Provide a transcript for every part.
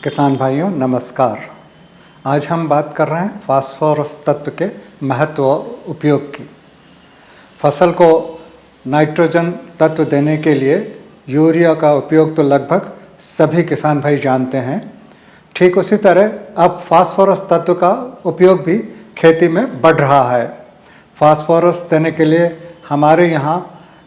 किसान भाइयों नमस्कार। आज हम बात कर रहे हैं फास्फोरस तत्व के महत्व और उपयोग की। फसल को नाइट्रोजन तत्व देने के लिए यूरिया का उपयोग तो लगभग सभी किसान भाई जानते हैं। ठीक उसी तरह अब फास्फोरस तत्व का उपयोग भी खेती में बढ़ रहा है। फास्फोरस देने के लिए हमारे यहाँ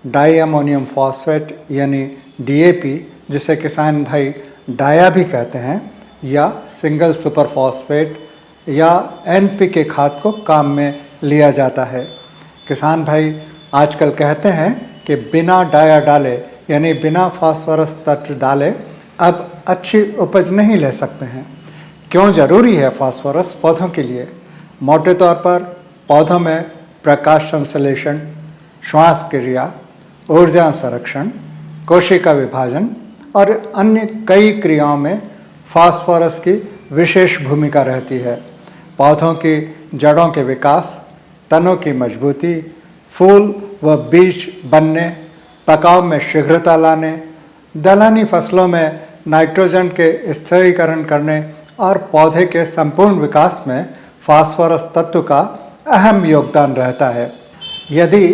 डाई अमोनियम फॉस्फेट यानी DAP, जिसे किसान भाई डाया भी कहते हैं, या सिंगल सुपर फॉस्फेट या NPK खाद को काम में लिया जाता है। किसान भाई आजकल कहते हैं कि बिना डाया डाले यानी बिना फास्फोरस तत्व डाले अब अच्छी उपज नहीं ले सकते हैं। क्यों ज़रूरी है फास्फोरस पौधों के लिए? मोटे तौर पर पौधों में प्रकाश संश्लेषण, श्वास क्रिया, ऊर्जा संरक्षण, कोशिका विभाजन और अन्य कई क्रियाओं में फास्फोरस की विशेष भूमिका रहती है। पौधों की जड़ों के विकास, तनों की मजबूती, फूल व बीज बनने, पकाव में शीघ्रता लाने, दलहनी फसलों में नाइट्रोजन के स्थिरीकरण करने और पौधे के संपूर्ण विकास में फास्फोरस तत्व का अहम योगदान रहता है। यदि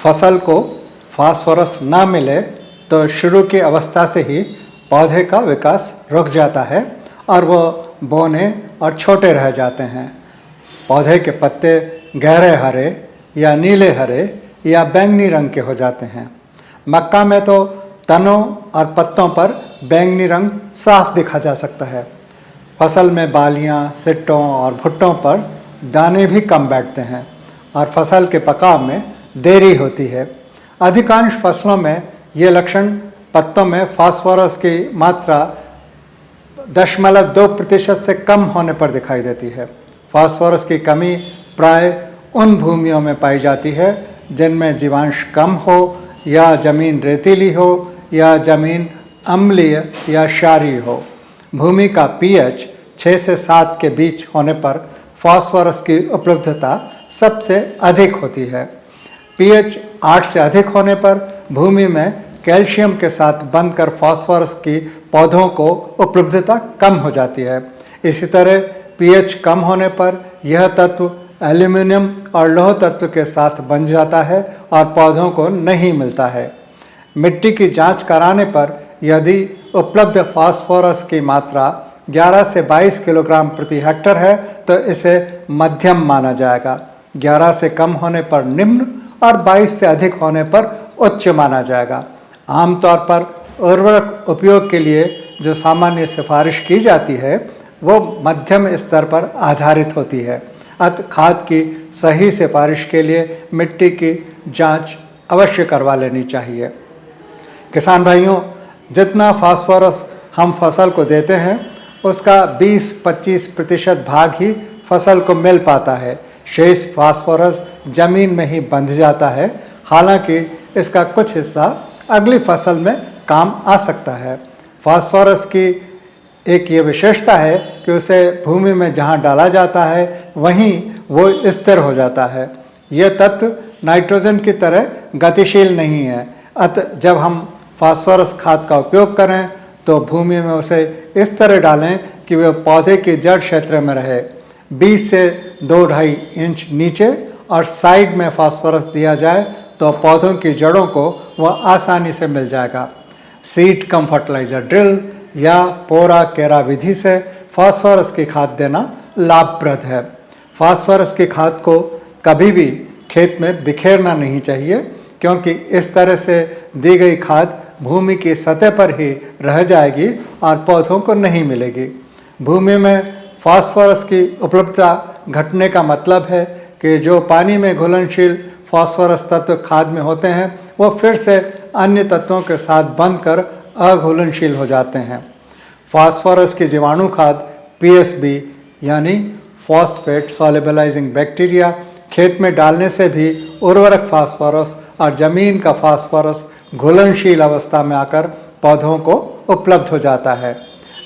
फसल को फास्फोरस ना मिले तो शुरू की अवस्था से ही पौधे का विकास रुक जाता है और वो बौने और छोटे रह जाते हैं। पौधे के पत्ते गहरे हरे या नीले हरे या बैंगनी रंग के हो जाते हैं। मक्का में तो तनों और पत्तों पर बैंगनी रंग साफ देखा जा सकता है। फसल में बालियां, सिट्टों और भुट्टों पर दाने भी कम बैठते हैं और फसल के पकाव में देरी होती है। अधिकांश फसलों में ये लक्षण पत्तों में फास्फोरस की मात्रा 0.2% से कम होने पर दिखाई देती है। फास्फोरस की कमी प्राय उन भूमियों में पाई जाती है जिनमें जीवांश कम हो या जमीन रेतीली हो या जमीन अम्लीय या क्षारीय हो। भूमि का pH 6 से 7 के बीच होने पर फास्फोरस की उपलब्धता सबसे अधिक होती है। pH 8 से अधिक होने पर भूमि में कैल्शियम के साथ बंधकर फास्फोरस की पौधों को उपलब्धता कम हो जाती है। इसी तरह pH कम होने पर यह तत्व एल्यूमिनियम और लौह तत्व के साथ बंध जाता है और पौधों को नहीं मिलता है। मिट्टी की जांच कराने पर यदि उपलब्ध फास्फोरस की मात्रा 11 से 22 किलोग्राम प्रति हेक्टेयर है तो इसे मध्यम माना जाएगा। 11 से कम होने पर निम्न और 22 से अधिक होने पर उच्च माना जाएगा। आमतौर पर उर्वरक उपयोग के लिए जो सामान्य सिफारिश की जाती है वो मध्यम स्तर पर आधारित होती है। अतः खाद की सही सिफारिश के लिए मिट्टी की जांच अवश्य करवा लेनी चाहिए। किसान भाइयों, जितना फास्फोरस हम फसल को देते हैं उसका 20-25% भाग ही फसल को मिल पाता है। शेष फास्फोरस जमीन में ही बंध जाता है। हालांकि इसका कुछ हिस्सा अगली फसल में काम आ सकता है। फास्फोरस की एक ये विशेषता है कि उसे भूमि में जहाँ डाला जाता है वहीं वो स्थिर हो जाता है। यह तत्व नाइट्रोजन की तरह गतिशील नहीं है। अतः जब हम फास्फोरस खाद का उपयोग करें तो भूमि में उसे इस तरह डालें कि वह पौधे की जड़ क्षेत्र में रहे। 20 से 2-2.5 इंच नीचे और साइड में फास्फोरस दिया जाए तो पौधों की जड़ों को वह आसानी से मिल जाएगा। सीड कम फर्टिलाइजर ड्रिल या पोरा केरा विधि से फास्फोरस की खाद देना लाभप्रद है। फास्फोरस की खाद को कभी भी खेत में बिखेरना नहीं चाहिए, क्योंकि इस तरह से दी गई खाद भूमि की सतह पर ही रह जाएगी और पौधों को नहीं मिलेगी। भूमि में फास्फोरस की उपलब्धता घटने का मतलब है कि जो पानी में घुलनशील फास्फोरस तत्व खाद में होते हैं वो फिर से अन्य तत्वों के साथ बंधकर अघुलनशील हो जाते हैं। फास्फोरस की जीवाणु खाद PSB यानी फॉस्फेट सोल्युबलाइजिंग बैक्टीरिया खेत में डालने से भी उर्वरक फास्फोरस और जमीन का फास्फोरस घुलनशील अवस्था में आकर पौधों को उपलब्ध हो जाता है।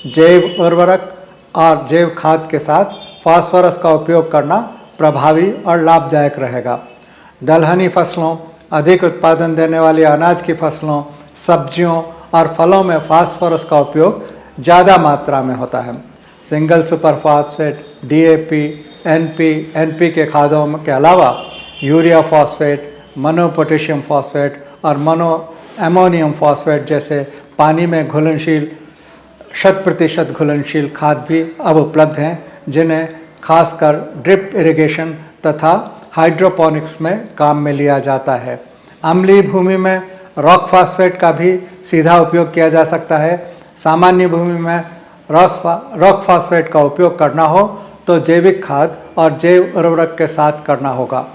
जैव उर्वरक और जैव खाद के साथ फास्फोरस का उपयोग करना प्रभावी और लाभदायक रहेगा। दलहनी फसलों, अधिक उत्पादन देने वाली अनाज की फसलों, सब्जियों और फलों में फास्फोरस का उपयोग ज़्यादा मात्रा में होता है। Single super phosphate, DAP, NPK खादों के अलावा urea phosphate, mono potassium phosphate और मोनो एमोनियम फॉस्फेट जैसे पानी में घुलनशील 100% घुलनशील खाद भी अब उपलब्ध हैं, जिन्हें खासकर ड्रिप इरिगेशन तथा हाइड्रोपोनिक्स में काम में लिया जाता है। अम्लीय भूमि में रॉक फॉस्फेट का भी सीधा उपयोग किया जा सकता है। सामान्य भूमि में रॉक फॉस्फेट का उपयोग करना हो तो जैविक खाद और जैव उर्वरक के साथ करना होगा।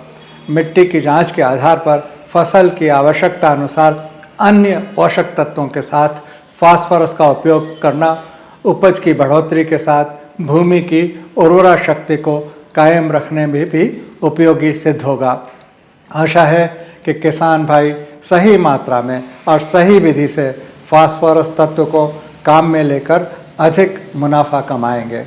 मिट्टी की जांच के आधार पर फसल की आवश्यकता अनुसार अन्य पोषक तत्वों के साथ फास्फोरस का उपयोग करना उपज की बढ़ोतरी के साथ भूमि की उर्वरा शक्ति को कायम रखने में भी उपयोगी सिद्ध होगा। आशा है कि किसान भाई सही मात्रा में और सही विधि से फास्फोरस तत्व को काम में लेकर अधिक मुनाफा कमाएंगे।